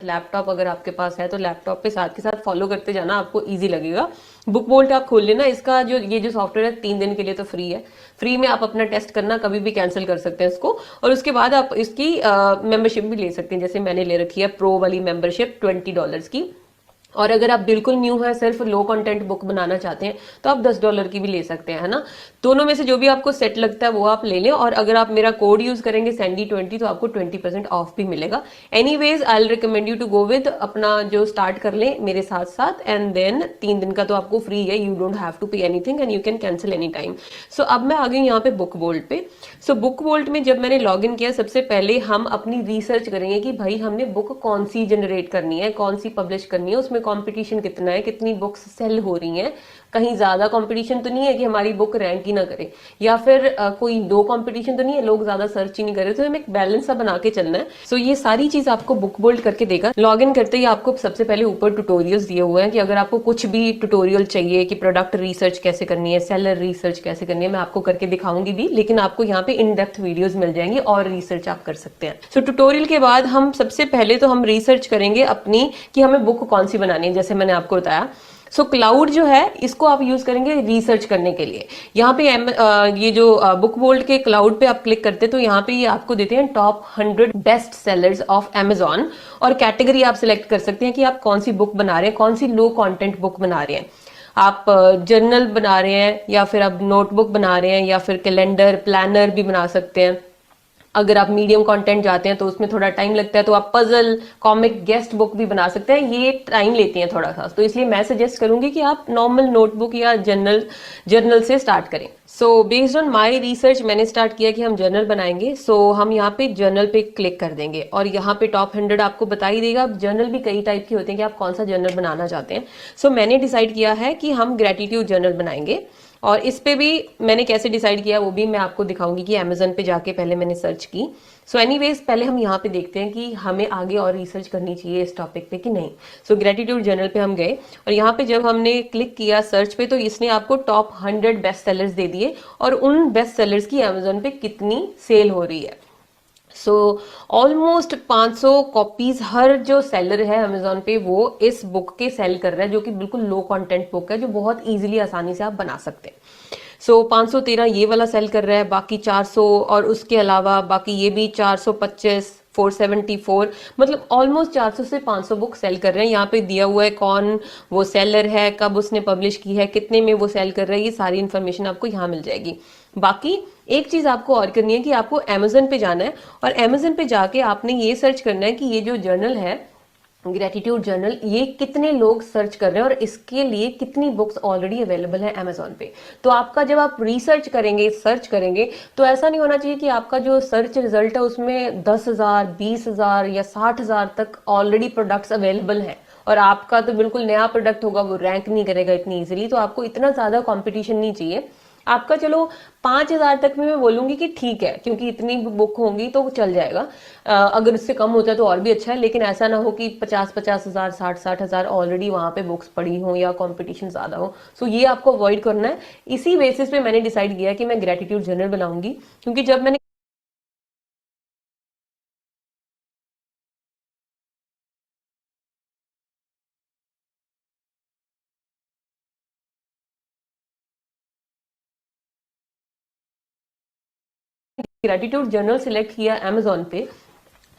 Laptop अगर आपके पास है तो लैपटॉप पे साथ के साथ फॉलो करते जाना, आपको ईजी लगेगा। बुक वोल्ट आप खोल लेना, इसका जो ये जो सॉफ्टवेयर है 3 दिन के लिए तो फ्री है। फ्री में आप अपना टेस्ट करना, कभी भी कैंसिल कर सकते हैं इसको, और उसके बाद आप इसकी मेंबरशिप भी ले सकते हैं। जैसे मैंने ले रखी है प्रो वाली मेंबरशिप $20 की। और अगर आप बिल्कुल न्यू है, सिर्फ लो कंटेंट बुक बनाना चाहते हैं, तो आप $10 की भी ले सकते हैं, है ना। दोनों में से जो भी आपको सेट लगता है वो आप ले लें, और अगर आप मेरा कोड यूज करेंगे सैंडी20 तो आपको 20% ऑफ भी मिलेगा। Anyways I will recommend you to go with अपना जो स्टार्ट कर लें मेरे साथ साथ, एंड देन 3 दिन का तो आपको फ्री है, you don't have to pay anything and you can cancel any time. So अब मैं आ गई यहाँ पे बुक वोल्ट पे। सो बुक वोल्ट में जब मैंने लॉग इन किया, सबसे पहले हम अपनी रिसर्च करेंगे कि भाई हमने बुक कौन सी जनरेट करनी है, कौन सी पब्लिश करनी है, उसमें कंपटीशन कितना है, कितनी बुक्स सेल हो रही हैं, कहीं ज्यादा कंपटीशन तो नहीं है कि हमारी बुक रैंक ही ना करे, या फिर कोई लो कंपटीशन तो नहीं है, लोग ज्यादा सर्च ही नहीं कर रहे, तो हमें एक बैलेंस सा बना के चलना है। सो ये सारी चीज आपको बुक बोल्ड करके देगा। लॉग इन करते ही आपको सबसे पहले ऊपर ट्यूटोरियल्स दिए हुए हैं कि अगर आपको कुछ भी ट्यूटोरियल चाहिए कि प्रोडक्ट रिसर्च कैसे करनी है, सेलर रिसर्च कैसे करनी है, मैं आपको करके दिखाऊंगी भी, लेकिन आपको यहाँ पे इन डेप्थ वीडियोस मिल जाएंगी और रिसर्च आप कर सकते हैं। सो ट्यूटोरियल के बाद हम सबसे पहले तो हम रिसर्च करेंगे अपनी कि हमें बुक कौन सी बनानी है, जैसे मैंने आपको बताया। सो क्लाउड जो है इसको आप यूज करेंगे रिसर्च करने के लिए। यहाँ पे ये जो बुक वोल्ट के क्लाउड पे आप क्लिक करते हैं तो यहाँ पे ये आपको देते हैं top 100 best sellers of Amazon, और कैटेगरी आप सिलेक्ट कर सकते हैं कि आप कौन सी बुक बना रहे हैं, कौन सी लो कंटेंट बुक बना रहे हैं। आप जर्नल बना रहे हैं, या फिर आप नोटबुक बना रहे हैं, या फिर कैलेंडर प्लानर भी बना सकते हैं। अगर आप मीडियम कंटेंट जाते हैं तो उसमें थोड़ा टाइम लगता है, तो आप पजल कॉमिक गेस्ट बुक भी बना सकते हैं, ये टाइम लेती हैं थोड़ा सा, तो इसलिए मैं सजेस्ट करूंगी कि आप नॉर्मल नोटबुक या जर्नल से स्टार्ट करें। So based on my research मैंने स्टार्ट किया कि हम जर्नल बनाएंगे। सो हम यहाँ पे जर्नल पे क्लिक कर देंगे और यहाँ पे टॉप 100 आपको बता ही देगा। जर्नल भी कई टाइप के होते हैं कि आप कौन सा जर्नल बनाना चाहते हैं। सो मैंने डिसाइड किया है कि हम ग्रेटिट्यूड जर्नल बनाएंगे, और इस पे भी मैंने कैसे डिसाइड किया वो भी मैं आपको दिखाऊंगी कि अमेजन पे जाके पहले मैंने सर्च की। सो एनीवेज पहले हम यहाँ पे देखते हैं कि हमें आगे और रिसर्च करनी चाहिए इस टॉपिक पे कि नहीं। सो ग्रेटिट्यूड जर्नल पे हम गए, और यहाँ पे जब हमने क्लिक किया सर्च पे तो इसने आपको टॉप 100 बेस्ट सेलर्स दे दिए, और उन बेस्ट सेलर्स की अमेजन पे कितनी सेल हो रही है। सो ऑलमोस्ट 500 कॉपीज हर जो सेलर है अमेजोन पे वो इस बुक के सेल कर रहा है, जो कि बिल्कुल लो कंटेंट बुक है, जो बहुत इजीली आसानी से आप बना सकते हैं। सो 513 ये वाला सेल कर रहा है, बाकी 400, और उसके अलावा बाकी ये भी 425, 474, मतलब ऑलमोस्ट 400 से 500 बुक सेल कर रहे हैं। यहाँ पे दिया हुआ है कौन वो सेलर है, कब उसने पब्लिश की है, कितने में वो सेल कर रहा है, ये सारी इन्फॉर्मेशन आपको यहाँ मिल जाएगी। बाकी एक चीज आपको और करनी है कि आपको अमेजन पे जाना है, और अमेजन पे जाके आपने ये सर्च करना है कि ये जो जर्नल है ग्रेटिट्यूड जर्नल, ये कितने लोग सर्च कर रहे हैं और इसके लिए कितनी बुक्स ऑलरेडी अवेलेबल है अमेजोन पे। तो आपका जब आप रिसर्च करेंगे, सर्च करेंगे, तो ऐसा नहीं होना चाहिए कि आपका जो सर्च रिजल्ट है उसमें 10,000, 20,000 या 60,000 तक ऑलरेडी प्रोडक्ट्स अवेलेबल हैं, और आपका तो बिल्कुल नया प्रोडक्ट होगा, वो रैंक नहीं करेगा इतनी इजीली। तो आपको इतना ज्यादा कंपटीशन नहीं चाहिए। आपका चलो 5,000 तक में मैं बोलूंगी कि ठीक है, क्योंकि इतनी बुक होंगी तो चल जाएगा। अगर इससे कम होता है तो और भी अच्छा है, लेकिन ऐसा ना हो कि 50,000, 60,000 ऑलरेडी वहां पे बुक्स पड़ी हो या कंपटीशन ज्यादा हो। सो ये आपको अवॉइड करना है। इसी बेसिस पे मैंने डिसाइड किया कि मैं ग्रेटिट्यूड जर्नल बनाऊंगी, क्योंकि जब मैंने ग्रेटिट्यूड जर्नल सिलेक्ट किया अमेजोन पे,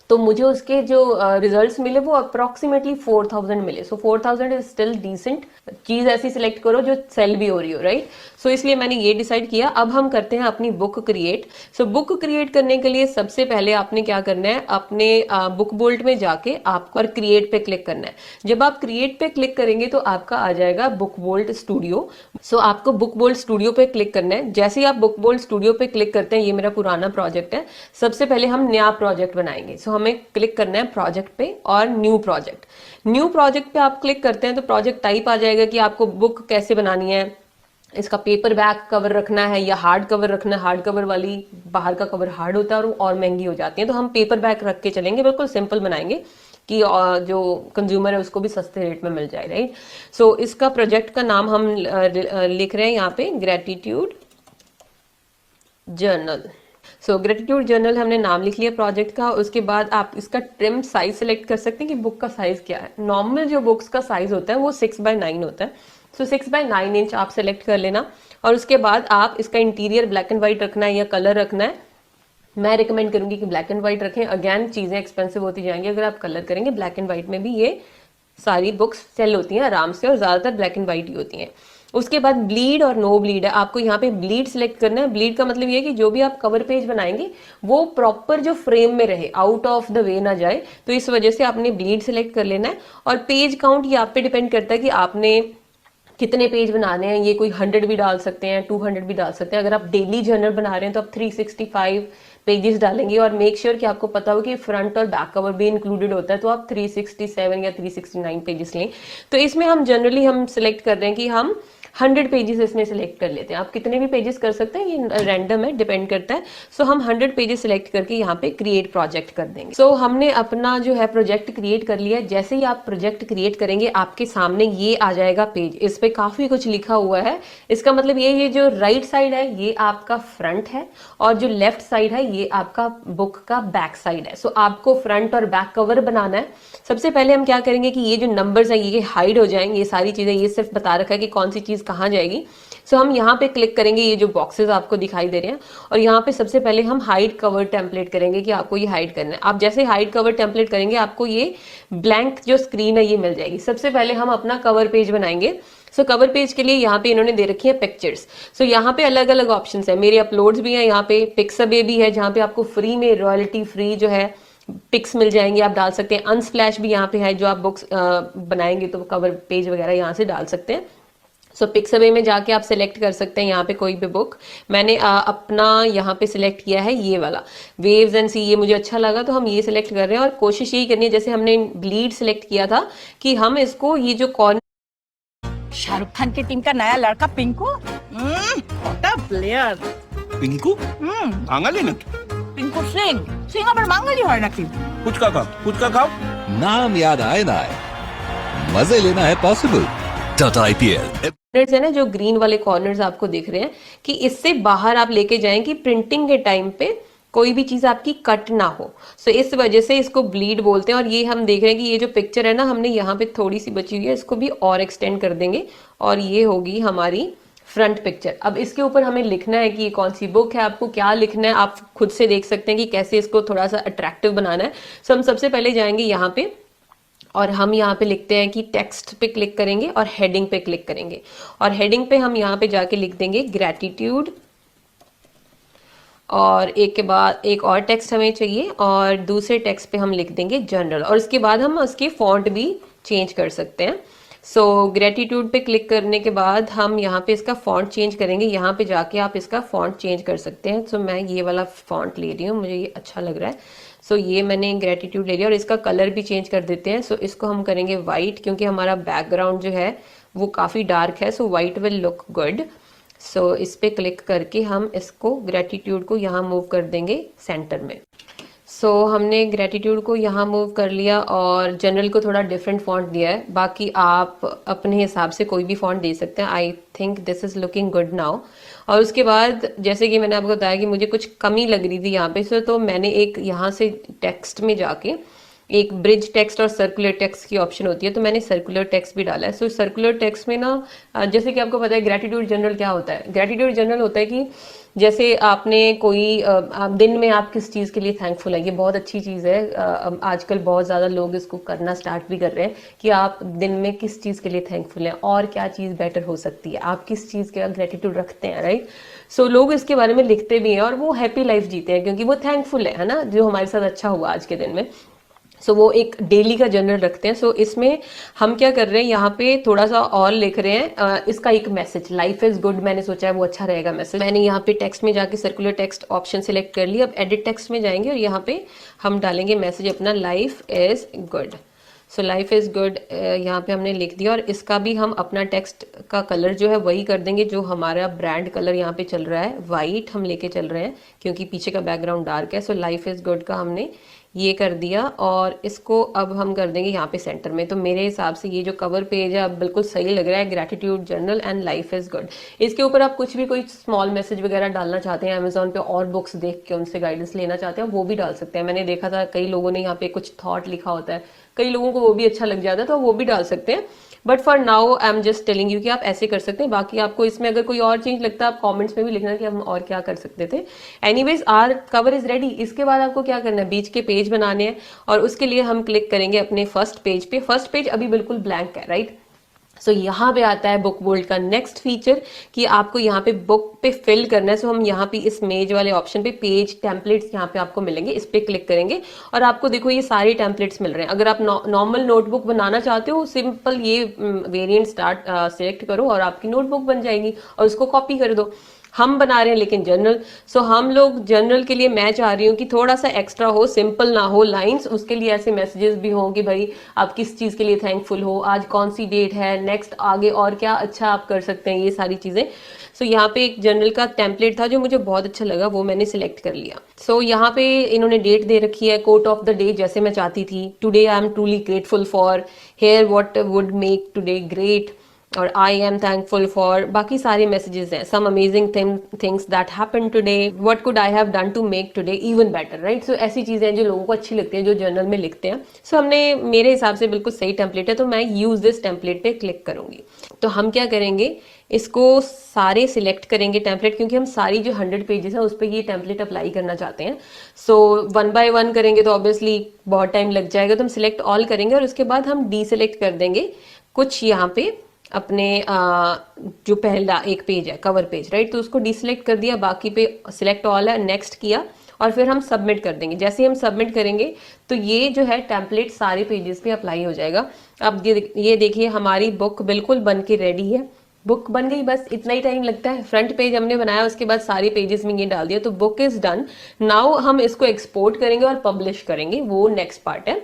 तो मुझे उसके जो रिजल्ट्स मिले वो अप्रोक्सीमेटली 4,000 मिले। सो 4,000 इज स्टिल डिसेंट। चीज ऐसी सिलेक्ट करो जो सेल भी हो रही हो, राइट। सो इसलिए मैंने ये डिसाइड किया। अब हम करते हैं अपनी book create. So book create करने के लिए सबसे पहले आपने क्या करना है, अपने बुक बोल्ट में जाके आपको और क्रिएट पे क्लिक करना है। जब आप क्रिएट पे क्लिक करेंगे तो आपका आ जाएगा बुक बोल्ट स्टूडियो। सो आपको बुक बोल्ट स्टूडियो पे क्लिक करना है। जैसे ही आप बुक बोल्ट स्टूडियो पे क्लिक करते हैं, ये मेरा पुराना प्रोजेक्ट है, सबसे पहले हम नया प्रोजेक्ट बनाएंगे। सो हमें क्लिक करना है प्रोजेक्ट पे और न्यू प्रोजेक्ट। न्यू प्रोजेक्ट पे आप क्लिक करते हैं तो प्रोजेक्ट टाइप आ जाएगा कि आपको बुक कैसे बनानी है, इसका पेपर बैक कवर रखना है या हार्ड कवर रखना है। हार्ड कवर वाली बाहर का कवर हार्ड होता है और महंगी हो जाती है, तो हम पेपर बैक रख के चलेंगे, बिल्कुल सिंपल बनाएंगे कि जो कंज्यूमर है उसको भी सस्ते रेट में मिल जाए, राइट। सो इसका प्रोजेक्ट का नाम हम लिख रहे हैं यहाँ पे ग्रेटिट्यूड जर्नल। सो ग्रेटिट्यूड जर्नल हमने नाम लिख लिया प्रोजेक्ट का। उसके बाद आप इसका ट्रिम साइज सेलेक्ट कर सकते हैं कि बुक का साइज क्या है। नॉर्मल जो बुक्स का साइज होता है वो 6x9 होता है। सो 6x9 इंच आप सेलेक्ट कर लेना। और उसके बाद आप इसका इंटीरियर ब्लैक एंड व्हाइट रखना है या कलर रखना है। मैं रिकमेंड करूंगी कि ब्लैक एंड व्हाइट रखें। अगेन चीजें एक्सपेंसिव होती जाएंगी अगर आप कलर करेंगे। ब्लैक एंड व्हाइट में भी ये सारी बुक्स सेल होती हैं आराम से और ज्यादातर ब्लैक एंड व्हाइट ही होती हैं। उसके बाद ब्लीड और नो ब्लीड है। आपको यहाँ पे ब्लीड सिलेक्ट करना है। ब्लीड का मतलब ये है कि जो भी आप कवर पेज बनाएंगे वो प्रॉपर जो फ्रेम में रहे, आउट ऑफ द वे ना जाए, तो इस वजह से आपने ब्लीड सिलेक्ट कर लेना है। और पेज काउंट ये आप पे डिपेंड करता है कि आपने कितने पेज बनाने हैं। ये कोई 100 भी डाल सकते हैं, 200 भी डाल सकते हैं। अगर आप डेली जर्नल बना रहे हैं तो आप 365 पेजेस डालेंगे। और मेक श्योर कि आपको पता हो कि फ्रंट और बैक कवर भी इंक्लूडेड होता है, तो आप 367 या 369 पेजेस लें। तो इसमें हम जनरली हम सिलेक्ट कर रहे हैं कि हम 100 पेजेस इसमें सिलेक्ट कर लेते हैं। आप कितने भी पेजेस कर सकते हैं, ये रैंडम है, डिपेंड करता है। सो हम 100 पेजेस सिलेक्ट करके यहाँ पे क्रिएट प्रोजेक्ट कर देंगे। सो हमने अपना जो है प्रोजेक्ट क्रिएट कर लिया। जैसे ही आप प्रोजेक्ट क्रिएट करेंगे आपके सामने ये आ जाएगा पेज। इस पे काफी कुछ लिखा हुआ है। इसका मतलब ये जो राइट साइड है ये आपका फ्रंट है और जो लेफ्ट साइड है ये आपका बुक का बैक साइड है। सो आपको फ्रंट और बैक कवर बनाना है। सबसे पहले हम क्या करेंगे कि ये जो नंबर्स है ये हाइड हो जाएंगे। ये सारी चीजें, ये सिर्फ बता रखा है कि कौन सी चीज कहाँ जाएगी। सो हम यहाँ पे क्लिक करेंगे, ये जो बॉक्सेस आपको दिखाई दे रहे हैं, और यहाँ पे सबसे पहले हम हाइड कवर टेम्पलेट करेंगे कि आपको ये हाइड करना है। आप जैसे हाइड कवर टेम्पलेट करेंगे आपको ये ब्लैंक जो स्क्रीन है ये मिल जाएगी। सबसे पहले हम अपना कवर पेज बनाएंगे। सो कवर पेज के लिए यहाँ पे इन्होंने दे रखी है पिक्चर्स। सो यहाँ पे अलग अलग ऑप्शंस है। मेरे अपलोड्स भी हैं, यहाँ पे पिक्सअबे भी है जहाँ पे आपको फ्री में रॉयल्टी फ्री जो है पिक्स मिल जाएंगे, आप डाल सकते हैं। अनस्प्लैश भी यहाँ पे है, जो आप बुक्स बनाएंगे तो कवर पेज वगैरह यहाँ से डाल सकते हैं। सो पिक्सअबे में जाके आप सिलेक्ट कर सकते हैं यहाँ पे कोई भी बुक। मैंने अपना यहाँ पे सिलेक्ट किया है ये वाला वेव्स एंड सी, ये मुझे अच्छा लगा तो हम ये सिलेक्ट कर रहे हैं। और कोशिश यही करनी है जैसे हमने ब्लीड सिलेक्ट किया था कि हम इसको ये जो कॉर्नर, शाहरुख खान की टीम का नया लड़का Pinku, what a player. Pinku Bangali নাকি? पिंकू सिंह सिंह আবার বাঙালি হয় নাকি? ফুচকা খাও नाम याद आए ना आए, मजे लेना है पॉसिबल। टाटा आईपीएल है ना, जो ग्रीन वाले कॉर्नर्स आपको दिख रहे हैं, कि इससे बाहर आप लेके जाएं कि प्रिंटिंग के टाइम पे कोई भी चीज आपकी कट ना हो। सो इस वजह से इसको ब्लीड बोलते हैं। और ये हम देख रहे हैं कि ये जो पिक्चर है ना, हमने यहाँ पे थोड़ी सी बची हुई है, इसको भी और एक्सटेंड कर देंगे और ये होगी हमारी फ्रंट पिक्चर। अब इसके ऊपर हमें लिखना है कि ये कौन सी बुक है, आपको क्या लिखना है, आप खुद से देख सकते हैं कि कैसे इसको थोड़ा सा अट्रैक्टिव बनाना है। सो हम सबसे पहले जाएंगे यहाँ पे और हम यहाँ पे लिखते हैं कि टेक्स्ट पे क्लिक करेंगे और हेडिंग पे क्लिक करेंगे। और हेडिंग पे हम यहाँ पे जाके लिख देंगे ग्रेटिट्यूड, और एक के बाद एक और टेक्स्ट हमें चाहिए और दूसरे टेक्स्ट पे हम लिख देंगे जनरल। और इसके बाद हम उसके फॉन्ट भी चेंज कर सकते हैं। सो ग्रेटिट्यूड पे क्लिक करने के बाद हम यहाँ पे इसका फॉन्ट चेंज करेंगे। यहाँ पे जाके आप इसका फॉन्ट चेंज कर सकते हैं। सो मैं ये वाला फॉन्ट ले रही हूँ, मुझे ये अच्छा लग रहा है। सो ये मैंने ग्रेटिट्यूड ले लिया और इसका कलर भी चेंज कर देते हैं। सो इसको हम करेंगे वाइट, क्योंकि हमारा बैकग्राउंड जो है वो काफ़ी डार्क है। So white will look good. So इस पे क्लिक करके हम इसको ग्रेटिट्यूड को यहाँ मूव कर देंगे सेंटर में। सो हमने ग्रेटिट्यूड को यहाँ मूव कर लिया और जनरल को थोड़ा डिफरेंट फॉन्ट दिया है। बाकी आप अपने हिसाब से कोई भी फॉन्ट दे सकते हैं। I think this is looking good now. और उसके बाद जैसे कि मैंने आपको बताया कि मुझे कुछ कमी लग रही थी यहाँ पे, तो मैंने एक यहाँ से टेक्स्ट में जाके एक ब्रिज टेक्स्ट और सर्कुलर टेक्स्ट की ऑप्शन होती है, तो मैंने सर्कुलर टेक्स्ट भी डाला है। सो सर्कुलर टेक्स्ट में ना, जैसे कि आपको पता है ग्रेटिट्यूड जनरल क्या होता है। ग्रेटिट्यूड जनरल होता है कि जैसे आपने कोई दिन में आप किस चीज़ के लिए थैंकफुल है। ये बहुत अच्छी चीज़ है। आजकल बहुत ज़्यादा लोग इसको करना स्टार्ट भी कर रहे हैं कि आप दिन में किस चीज़ के लिए थैंकफुल हैं और क्या चीज़ बेटर हो सकती है, आप किस चीज़ का ग्रेटिट्यूड रखते हैं, राइट। सो लोग इसके बारे में लिखते भी हैं और वो हैप्पी लाइफ जीते हैं क्योंकि वो थैंकफुल है ना, जो हमारे साथ अच्छा हुआ आज के दिन में। सो वो एक डेली का जर्नल रखते हैं। सो इसमें हम क्या कर रहे हैं, यहाँ पे थोड़ा सा और लिख रहे हैं इसका एक मैसेज, लाइफ इज गुड। मैंने सोचा है वो अच्छा रहेगा मैसेज। मैंने यहाँ पे टेक्स्ट में जाके सर्कुलर टेक्स्ट ऑप्शन सिलेक्ट कर लिया। अब एडिट टेक्स्ट में जाएंगे और यहाँ पे हम डालेंगे मैसेज अपना, life is good. So life is good यहाँ पे हमने लिख दिया। और इसका भी हम अपना टेक्स्ट का कलर जो है वही कर देंगे जो हमारा ब्रांड कलर यहाँ पे चल रहा है, वाइट हम लेके चल रहे हैं क्योंकि पीछे का बैकग्राउंड डार्क है। सो लाइफ इज गुड का हमने ये कर दिया और इसको अब हम कर देंगे यहाँ पे सेंटर में। तो मेरे हिसाब से ये जो कवर पेज है अब बिल्कुल सही लग रहा है, gratitude journal and life is good. इसके ऊपर आप कुछ भी कोई स्मॉल मैसेज वगैरह डालना चाहते हैं, अमेजोन पे और बुक्स देख के उनसे गाइडेंस लेना चाहते हैं, वो भी डाल सकते हैं। मैंने देखा था कई लोगों ने यहाँ पे कुछ थॉट लिखा होता है, कई लोगों को वो भी अच्छा लग जाता है, तो वो भी डाल सकते हैं। But for now I am just telling you कि आप ऐसे कर सकते हैं। बाकी आपको इसमें अगर कोई और चेंज लगता है आप कमेंट्स में भी लिखना कि हम और क्या कर सकते थे। Anyways our cover is ready. इसके बाद आपको क्या करना है, बीच के पेज बनाने हैं और उसके लिए हम क्लिक करेंगे अपने फर्स्ट पेज पे। फर्स्ट पेज अभी बिल्कुल ब्लैंक है, राइट। सो यहाँ पे आता है बुक बोल्ड का नेक्स्ट फीचर कि आपको यहाँ पे बुक पे फिल करना है। सो हम यहाँ पे इस मेज वाले ऑप्शन पे पेज टेम्पलेट्स यहाँ पे आपको मिलेंगे, इस पे क्लिक करेंगे और आपको देखो ये सारे टेम्पलेट्स मिल रहे हैं। अगर आप नॉर्मल नोटबुक बनाना चाहते हो, सिंपल ये वेरिएंट स्टार्ट सेलेक्ट करो और आपकी नोटबुक बन जाएगी और उसको कॉपी कर दो। हम बना रहे हैं लेकिन जर्नल, सो हम लोग जर्नल के लिए मैं चाह रही हूँ कि थोड़ा सा एक्स्ट्रा हो, सिंपल ना हो लाइंस, उसके लिए ऐसे मैसेजेस भी हों कि भाई आप किस चीज़ के लिए थैंकफुल हो, आज कौन सी डेट है, नेक्स्ट आगे और क्या अच्छा आप कर सकते हैं, ये सारी चीज़ें। सो यहाँ पे एक जर्नल का टेम्पलेट था जो मुझे बहुत अच्छा लगा, वो मैंने सिलेक्ट कर लिया। सो यहाँ पे इन्होंने डेट दे रखी है, कोट ऑफ द डे जैसे मैं चाहती थी, today I am truly grateful for, here what would make today great, और आई एम थैंकफुल फॉर, बाकी सारे मैसेजेस हैं। Some amazing things that happen today, what could I have done to make today even better, right. सो ऐसी चीजें हैं जो लोगों को अच्छी लगती है, जो जर्नल में लिखते हैं। सो हमने मेरे हिसाब से बिल्कुल सही टेम्पलेट है, तो मैं यूज दिस टेम्पलेट पे क्लिक करूंगी। तो हम क्या करेंगे, इसको सारे सिलेक्ट करेंगे टेम्पलेट, क्योंकि हम सारी जो 100 पेजेस है उस पर ये टेम्पलेट अप्लाई करना चाहते हैं। सो 1 बाय 1 करेंगे तो ऑब्वियसली बहुत टाइम लग जाएगा, तो हम सिलेक्ट ऑल करेंगे और उसके बाद हम डी सिलेक्ट कर देंगे कुछ यहाँ पे अपने जो पहला एक पेज है कवर पेज, राइट, तो उसको डिसलेक्ट कर दिया, बाकी पे सिलेक्ट ऑल है, नेक्स्ट किया और फिर हम सबमिट कर देंगे। जैसे ही हम सबमिट करेंगे तो ये जो है टेम्पलेट सारे पेजेस पे अप्लाई हो जाएगा। अब ये देखिए हमारी बुक बिल्कुल बन के रेडी है, बुक बन गई, बस इतना ही टाइम लगता है। फ्रंट पेज हमने बनाया, उसके बाद सारे पेजेस में ये डाल दिया, तो बुक इज डन। नाउ हम इसको एक्सपोर्ट करेंगे और पब्लिश करेंगे, वो नेक्स्ट पार्ट है।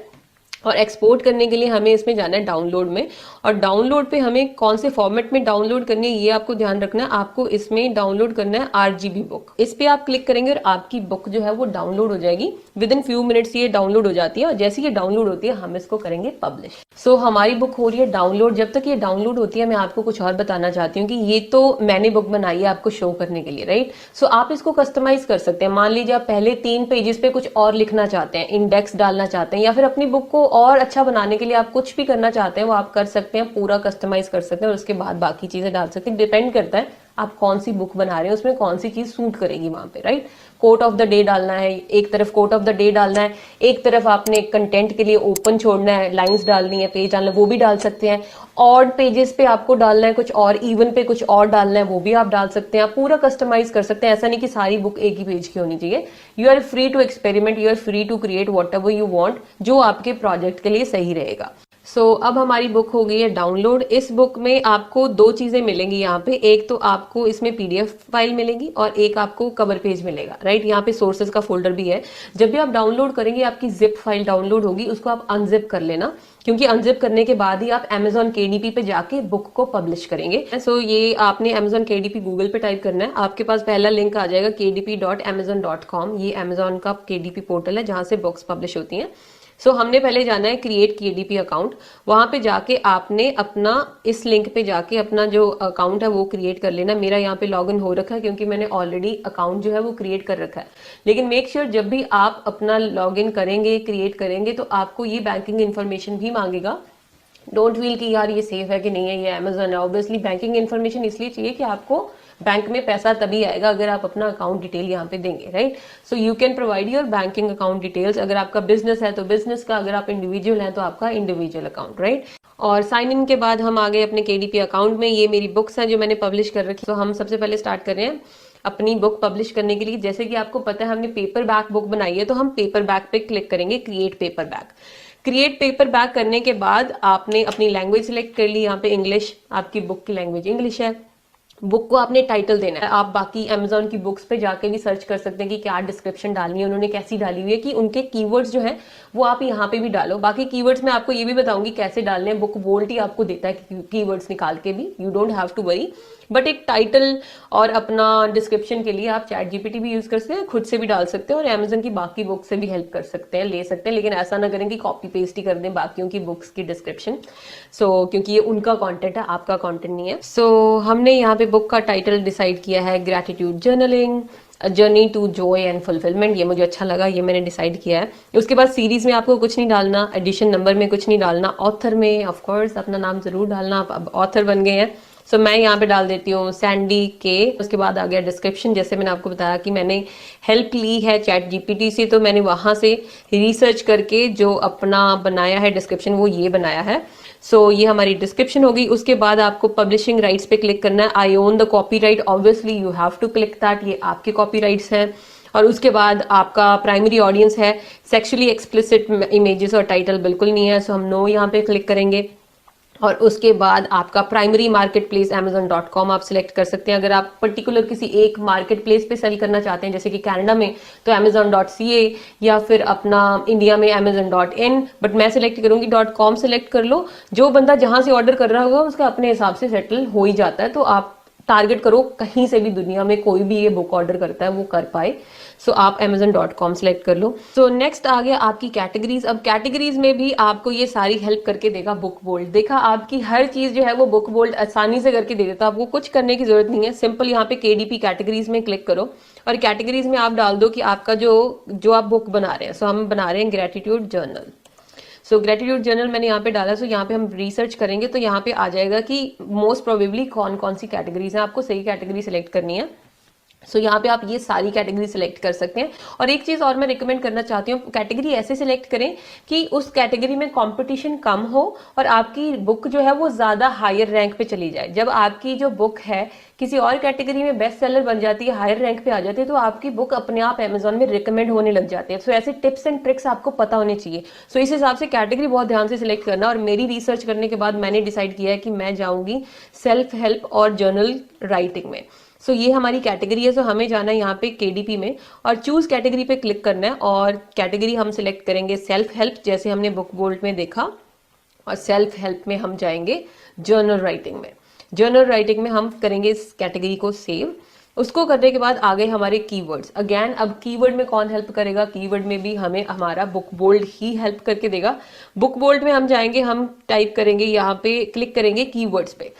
और एक्सपोर्ट करने के लिए हमें इसमें जाना है डाउनलोड में, और डाउनलोड पे हमें कौन से फॉर्मेट में डाउनलोड करनी है ये आपको ध्यान रखना है। आपको इसमें डाउनलोड करना है RGB बुक, इस पे आप क्लिक करेंगे और आपकी बुक जो है वो डाउनलोड हो जाएगी। विद इन फ्यू मिनट्स ये डाउनलोड हो जाती है और जैसे ये डाउनलोड होती है हम इसको करेंगे पब्लिश। सो हमारी बुक हो रही है डाउनलोड। जब तक ये डाउनलोड होती है मैं आपको कुछ और बताना चाहती हूँ कि ये तो मैंने बुक बनाई है आपको शो करने के लिए, राइट। सो आप इसको कस्टमाइज कर सकते हैं। मान लीजिए आप पहले 3 पेजेस पे कुछ और लिखना चाहते हैं, इंडेक्स डालना चाहते हैं, या फिर अपनी बुक को और अच्छा बनाने के लिए आप कुछ भी करना चाहते हैं वो आप कर सकते हैं, पूरा कस्टमाइज कर सकते हैं और उसके बाद बाकी चीजें डाल सकते हैं। डिपेंड करता है आप कौन सी बुक बना रहे हैं, उसमें कौन सी चीज सूट करेगी वहां पे, right. Quote of the day डालना है, एक तरफ कोट ऑफ द डे डालना है, एक तरफ आपने कंटेंट के लिए ओपन छोड़ना है, लाइंस डालनी है, पेज डालना है, वो भी डाल सकते हैं। ऑड पेजेस पे आपको डालना है कुछ और, इवन पे कुछ और डालना है, वो भी आप डाल सकते हैं। आप पूरा कस्टमाइज कर सकते हैं। ऐसा नहीं कि सारी बुक एक ही पेज की होनी चाहिए। You are free to experiment, you are free to create whatever you want, जो आपके प्रोजेक्ट के लिए सही रहेगा। सो अब हमारी बुक हो गई है डाउनलोड। इस बुक में आपको 2 चीजें मिलेंगी यहाँ पे, एक तो आपको इसमें PDF फाइल मिलेगी और एक आपको कवर पेज मिलेगा, राइट। यहाँ पे सोर्सेज का फोल्डर भी है। जब भी आप डाउनलोड करेंगे आपकी जिप फाइल डाउनलोड होगी, उसको आप अनजिप कर लेना, क्योंकि अनजिप करने के बाद ही आप Amazon KDP पे जाके बुक को पब्लिश करेंगे। सो ये आपने Amazon KDP गूगल पे टाइप करना है, आपके पास पहला लिंक आ जाएगा kdp.amazon.com। ये Amazon का KDP पोर्टल है जहाँ से बुक्स पब्लिश होती हैं। सो हमने पहले जाना है क्रिएट KDP अकाउंट। वहां पे जाके आपने अपना इस लिंक पे जाके अपना जो अकाउंट है वो क्रिएट कर लेना। मेरा यहाँ पे लॉगिन हो रखा है क्योंकि मैंने ऑलरेडी अकाउंट जो है वो क्रिएट कर रखा है। लेकिन मेक श्योर जब भी आप अपना लॉगिन करेंगे, क्रिएट करेंगे, तो आपको ये बैंकिंग इन्फॉर्मेशन भी मांगेगा। डोंट फील कि यार ये सेफ है कि नहीं है, ये Amazon है। ऑब्वियसली बैंकिंग इन्फॉर्मेशन इसलिए चाहिए कि आपको बैंक में पैसा तभी आएगा अगर आप अपना अकाउंट डिटेल यहाँ पे देंगे, right. So you can provide your banking account details. अगर आपका बिजनेस है तो बिजनेस का, अगर आप इंडिविजुअल हैं तो आपका इंडिविजुअल अकाउंट, राइट। और साइन इन के बाद हम आ गए अपने KDP अकाउंट में। ये मेरी बुक्स हैं जो मैंने पब्लिश कर रखी। तो हम सबसे पहले स्टार्ट कर रहे हैं अपनी बुक पब्लिश करने के लिए। जैसे कि आपको पता है हमने पेपर बैक बुक बनाई है, तो हम पेपर बैक पे क्लिक करेंगे, create paper back. Create paper back करने के बाद आपने अपनी लैंग्वेज सिलेक्ट कर ली, यहाँ पे इंग्लिश, आपकी बुक की लैंग्वेज इंग्लिश है। बुक को आपने टाइटल देना है। आप बाकी Amazon की बुक्स पे जाके भी सर्च कर सकते हैं कि क्या डिस्क्रिप्शन डालनी है, उन्होंने कैसी डाली हुई है, कि उनके कीवर्ड्स जो हैं वो आप यहाँ पे भी डालो। बाकी कीवर्ड्स में आपको ये भी बताऊंगी कैसे डालने हैं। बुक बोल्ट ही आपको देता है कीवर्ड्स निकाल के भी, you don't have to worry. But एक टाइटल और अपना डिस्क्रिप्शन के लिए आप चैट जीपीटी भी यूज कर सकते हैं, खुद से भी डाल सकते हैं और अमेजन की बाकी बुक से भी हेल्प कर सकते हैं, ले सकते हैं, लेकिन ऐसा ना करें कि कॉपी पेस्ट ही कर दें बाकियों की बुक्स की डिस्क्रिप्शन। क्योंकि ये उनका कंटेंट है, आपका कंटेंट नहीं है। हमने यहाँ पे बुक का टाइटल डिसाइड किया है gratitude journaling, journey to joy and fulfilment. ये मुझे अच्छा लगा, ये मैंने डिसाइड किया है। उसके बाद सीरीज में आपको कुछ नहीं डालना, एडिशन नंबर में कुछ नहीं डालना, ऑथर में ऑफ कोर्स अपना नाम जरूर डालना, आप अब ऑथर बन गए हैं। मैं यहाँ पे डाल देती हूँ सैंडी के। उसके बाद आ गया डिस्क्रिप्शन। जैसे मैंने आपको बताया कि मैंने हेल्प ली है चैट जीपीटी से, तो मैंने वहां से रिसर्च करके जो अपना बनाया है डिस्क्रिप्शन वो ये बनाया है। ये हमारी डिस्क्रिप्शन होगी। उसके बाद आपको पब्लिशिंग राइट्स पे क्लिक करना है। I own the copyright, obviously you have to click that, ये आपके कॉपीराइट्स हैं। और उसके बाद आपका प्राइमरी ऑडियंस है सेक्सुअली एक्सप्लिसिट इमेजेस और टाइटल बिल्कुल नहीं है, हम नो यहाँ पे क्लिक करेंगे। और उसके बाद आपका प्राइमरी मार्केट प्लेस amazon.com आप सिलेक्ट कर सकते हैं। अगर आप पर्टिकुलर किसी एक मार्केट प्लेस पे सेल करना चाहते हैं, जैसे कि कनाडा में तो amazon.ca या फिर अपना इंडिया में amazon.in, बट मैं सिलेक्ट करूंगी .com सिलेक्ट कर लो। जो बंदा जहां से ऑर्डर कर रहा होगा उसका अपने हिसाब से सेटल हो ही जाता है, तो आप टारगेट करो कहीं से भी दुनिया में कोई भी ये बुक ऑर्डर करता है वो कर पाए। आप amazon.com सेलेक्ट कर लो। नेक्स्ट आ गया आपकी कैटेगरीज। अब कैटेगरीज में भी आपको ये सारी हेल्प करके देगा बुक बोल्ड। देखा, आपकी हर चीज जो है वो बुक बोल्ड आसानी से करके दे देता है, आपको कुछ करने की जरूरत नहीं है। सिंपल यहाँ पे KDP कैटेगरीज में क्लिक करो और कैटेगरीज में आप डाल दो कि आपका जो आप बुक बना रहे हैं। हम बना रहे हैं ग्रेटिट्यूड जर्नल। ग्रेटिट्यूड जर्नल मैंने यहाँ पे डाला। यहाँ पे हम रिसर्च करेंगे तो यहाँ पे आ जाएगा कि मोस्ट प्रोबेबली कौन कौन सी कैटेगरीज हैं। आपको सही कैटेगरी सिलेक्ट करनी है। यहाँ पे आप ये सारी कैटेगरी सिलेक्ट कर सकते हैं। और एक चीज और मैं रिकमेंड करना चाहती हूँ, कैटेगरी ऐसे सिलेक्ट करें कि उस कैटेगरी में कंपटीशन कम हो और आपकी बुक जो है वो ज्यादा हायर रैंक पे चली जाए। जब आपकी जो बुक है किसी और कैटेगरी में बेस्ट सेलर बन जाती है, हायर रैंक पे आ जाती है, तो आपकी बुक अपने आप अमेजोन में रिकमेंड होने लग जाती है। ऐसे टिप्स एंड ट्रिक्स आपको पता होने चाहिए। इस हिसाब से कैटेगरी बहुत ध्यान से सिलेक्ट करना। और मेरी रिसर्च करने के बाद मैंने डिसाइड किया है कि मैं जाऊंगी सेल्फ हेल्प और जर्नल राइटिंग में। ये हमारी कैटेगरी है। हमें जाना है यहाँ पे KDP में और चूज कैटेगरी पे क्लिक करना है और कैटेगरी हम सिलेक्ट करेंगे सेल्फ हेल्प, जैसे हमने बुक बोल्ड में देखा। और सेल्फ हेल्प में हम जाएंगे जर्नल राइटिंग में। जर्नल राइटिंग में हम करेंगे इस कैटेगरी को सेव। उसको करने के बाद आ गए हमारे कीवर्ड्स। अगेन अब कीवर्ड में कौन हेल्प करेगा? कीवर्ड में भी हमें हमारा बुक बोल्ड ही हेल्प करके देगा। बुक बोल्ड में हम जाएंगे, हम टाइप करेंगे, यहाँ पे क्लिक करेंगे कीवर्ड्स पे।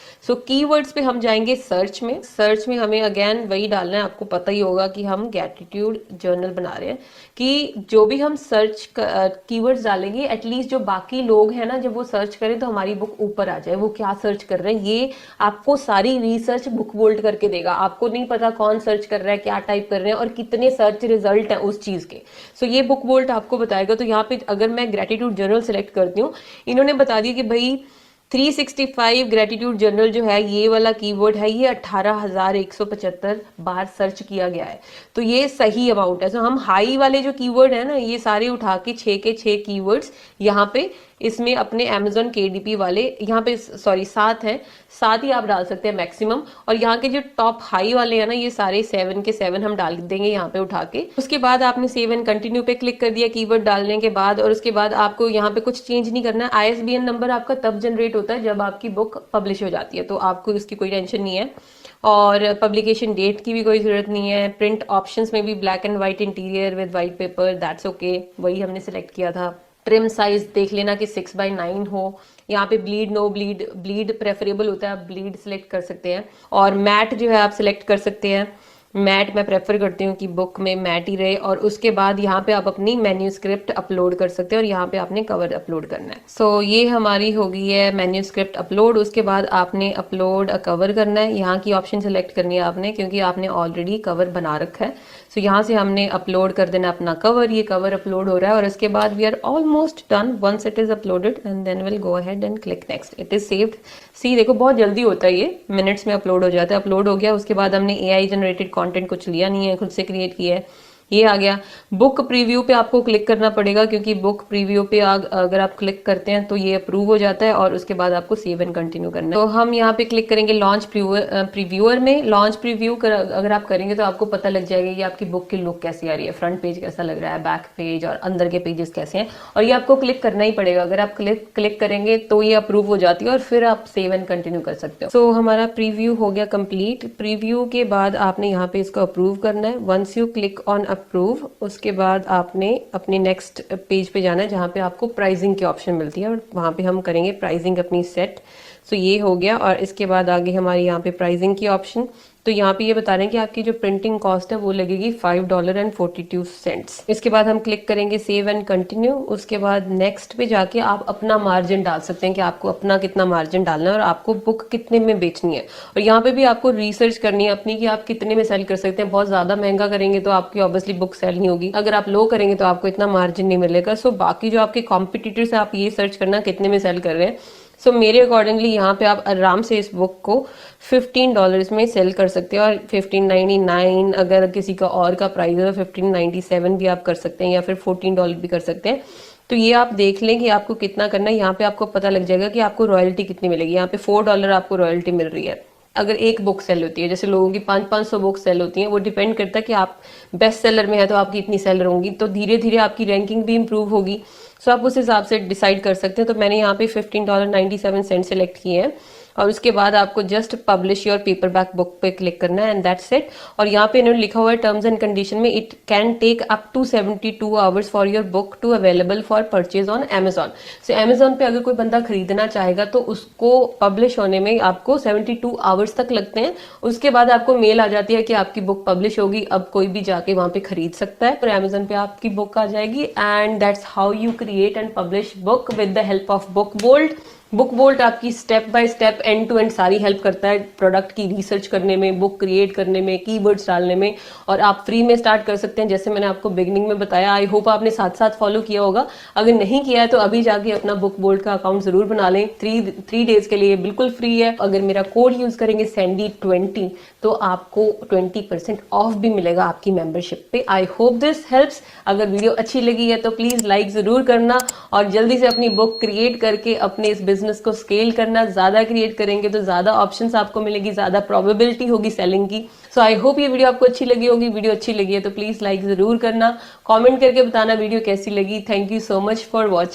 कीवर्ड्स पे हम जाएंगे सर्च में। सर्च में हमें अगेन वही डालना है। आपको पता ही होगा कि हम ग्रेटिट्यूड जर्नल बना रहे हैं, कि जो भी हम सर्च कीवर्ड्स डालेंगे एटलीस्ट जो बाकी लोग हैं ना, जब वो सर्च करें तो हमारी बुक ऊपर आ जाए। वो क्या सर्च कर रहे हैं ये आपको सारी रिसर्च बुक बोल्ड करके देगा। आपको नहीं पता कौन सर्च कर रहा है, क्या टाइप कर रहे हैं और कितने सर्च रिजल्ट हैं उस चीज के। ये बुक बोल्ड आपको बताएगा। तो यहाँ पे अगर मैं ग्रेटिट्यूड जर्नल सेलेक्ट करती हूँ, इन्होंने बता दिया कि भाई 365 ग्रेटिट्यूड जर्नल जो है ये वाला कीवर्ड है, ये 18,175 बार सर्च किया गया है। तो ये सही अमाउंट है। हम हाई वाले जो कीवर्ड है ना, ये सारे उठा के 6 के 6 कीवर्ड्स यहाँ पे इसमें अपने Amazon KDP वाले यहाँ पे 7 हैं, 7 ही आप डाल सकते हैं मैक्सिमम। और यहाँ के जो टॉप हाई वाले हैं ना, ये सारे 7 के 7 हम डाल देंगे यहाँ पे उठा के। उसके बाद आपने सेव एंड कंटिन्यू पे क्लिक कर दिया कीवर्ड डालने के बाद। और उसके बाद आपको यहाँ पे कुछ चेंज नहीं करना है। ISBN नंबर आपका तब जनरेट होता है जब आपकी बुक पब्लिश हो जाती है, तो आपको इसकी कोई टेंशन नहीं है। और पब्लिकेशन डेट की भी कोई जरूरत नहीं है। प्रिंट ऑप्शंस में भी black and white interior with white paper, that's okay, वही हमने सिलेक्ट किया था। ट्रिम साइज देख लेना कि 6/9 हो। यहाँ पे bleed no bleed, bleed preferable होता है, आप ब्लीड सिलेक्ट कर सकते हैं। और मैट जो है आप सिलेक्ट कर सकते हैं। मैट मैं प्रेफर करती हूँ कि बुक में मैट ही रहे। और उसके बाद यहाँ पे आप अपनी मैन्यूस्क्रिप्ट अपलोड कर सकते हैं और यहाँ पे आपने कवर अपलोड करना है। ये हमारी हो गई है मैन्यूस्क्रिप्ट अपलोड। उसके बाद आपने अपलोड अ कवर करना है। यहाँ की ऑप्शन सेलेक्ट करनी है आपने, क्योंकि आपने ऑलरेडी कवर बना रखा है। यहाँ से हमने अपलोड कर देना अपना कवर। ये कवर अपलोड हो रहा है और उसके बाद we are almost done. Once it is uploaded and then will go ahead and click next. It is saved. देखो बहुत जल्दी होता है, ये मिनट्स में अपलोड हो जाता है। अपलोड हो गया। उसके बाद हमने AI जनरेटेड कंटेंट कुछ लिया नहीं है, खुद से क्रिएट किया है। ये आ गया। बुक प्रीव्यू पे आपको क्लिक करना पड़ेगा, क्योंकि बुक प्रीव्यू पे अगर आप क्लिक करते हैं तो ये अप्रूव हो जाता है और उसके बाद आपको सेव एंड कंटिन्यू करना है। तो हम यहाँ पे क्लिक करेंगे लॉन्च प्रीव्यूअर में। लॉन्च प्रीव्यू अगर आप करेंगे तो आपको पता लग जाएगा कि आपकी बुक की लुक कैसी आ रही है, फ्रंट पेज कैसा लग रहा है, बैक पेज और अंदर के पेजेस कैसे हैं, और ये आपको क्लिक करना ही पड़ेगा। अगर आप क्लिक करेंगे तो ये अप्रूव हो जाती है और फिर आप सेव एंड कंटिन्यू कर सकते हो। सो हमारा प्रीव्यू हो गया कंप्लीट। प्रीव्यू के बाद आपने यहाँ पे इसको अप्रूव करना है। Once you click on approve, उसके बाद आपने अपने नेक्स्ट पेज पे जाना है जहाँ पे आपको प्राइसिंग की ऑप्शन मिलती है और वहाँ पे हम करेंगे प्राइसिंग अपनी सेट। सो ये हो गया और इसके बाद आगे हमारी यहाँ पे प्राइसिंग की ऑप्शन। तो यहाँ पे ये बता रहे हैं कि आपकी जो प्रिंटिंग कॉस्ट है वो लगेगी $5.42। इसके बाद हम क्लिक करेंगे सेव एंड कंटिन्यू। उसके बाद नेक्स्ट पे जाके आप अपना मार्जिन डाल सकते हैं कि आपको अपना कितना मार्जिन डालना है और आपको बुक कितने में बेचनी है। और यहाँ पे भी आपको रिसर्च करनी है अपनी कि आप कितने में सेल कर सकते हैं। बहुत ज्यादा महंगा करेंगे तो आपकी ऑब्वियसली बुक सेल नहीं होगी, अगर आप लो करेंगे तो आपको इतना मार्जिन नहीं मिलेगा। सो बाकी जो आपके कॉम्पिटिटर्स है आप ये सर्च करना कितने में सेल कर रहे हैं। सो मेरे अकॉर्डिंगली यहाँ पे आप आराम से इस बुक को $15 में सेल कर सकते हैं और 1599 अगर किसी का और का प्राइस है तो 1597 भी आप कर सकते हैं या फिर $14 भी कर सकते हैं। तो ये आप देख लें कि आपको कितना करना है। यहाँ पे आपको पता लग जाएगा कि आपको रॉयल्टी कितनी मिलेगी। यहाँ पे $4 आपको रॉयल्टी मिल रही है अगर एक बुक सेल होती है। जैसे लोगों की 500-500 बुक सेल होती हैं, वो डिपेंड करता है कि आप बेस्ट सेलर में है तो आपकी इतनी सेलर होंगी, तो धीरे धीरे आपकी रैंकिंग भी इंप्रूव होगी। सो आप उस हिसाब से डिसाइड कर सकते हैं। तो मैंने यहाँ पे $15.97 सेलेक्ट किए हैं और उसके बाद आपको just publish your paperback book पे क्लिक करना है एंड दैट्स इट। और यहाँ पे इन्होंने लिखा हुआ है टर्म्स एंड कंडीशन में, it can take up to 72 hours for your book to available for purchase on Amazon. So Amazon पे अगर कोई बंदा खरीदना चाहेगा तो उसको पब्लिश होने में आपको 72 आवर्स तक लगते हैं। उसके बाद आपको मेल आ जाती है कि आपकी बुक पब्लिश होगी, अब कोई भी जाके वहां पे खरीद सकता है और अमेजॉन पे आपकी बुक आ जाएगी। And that's how you create and publish book with the help of Book Bolt. Book Bolt आपकी step by step end to end सारी हेल्प करता है प्रोडक्ट की रिसर्च करने में, बुक क्रिएट करने में, कीवर्ड्स डालने में, और आप फ्री में स्टार्ट कर सकते हैं जैसे मैंने आपको बिगनिंग में बताया। आई होप आपने साथ साथ फॉलो किया होगा। अगर नहीं किया है तो अभी जाके अपना बुक बोल्ट का अकाउंट जरूर बना लें। 3 डेज के लिए बिल्कुल फ्री है। अगर मेरा कोड यूज करेंगे सैंडी20 तो आपको 20% ऑफ भी मिलेगा आपकी मेंबरशिप पे। I hope this helps. अगर वीडियो अच्छी लगी है तो प्लीज लाइक जरूर करना और जल्दी से अपनी बुक क्रिएट करके अपने इस बिजनेस को स्केल करना। ज्यादा क्रिएट करेंगे तो ज्यादा ऑप्शंस आपको मिलेगी, ज्यादा प्रोबेबिलिटी होगी सेलिंग की। सो आई होप ये वीडियो आपको अच्छी लगी होगी। वीडियो अच्छी लगी है तो प्लीज लाइक जरूर करना, कमेंट करके बताना वीडियो कैसी लगी। Thank you so much for watching.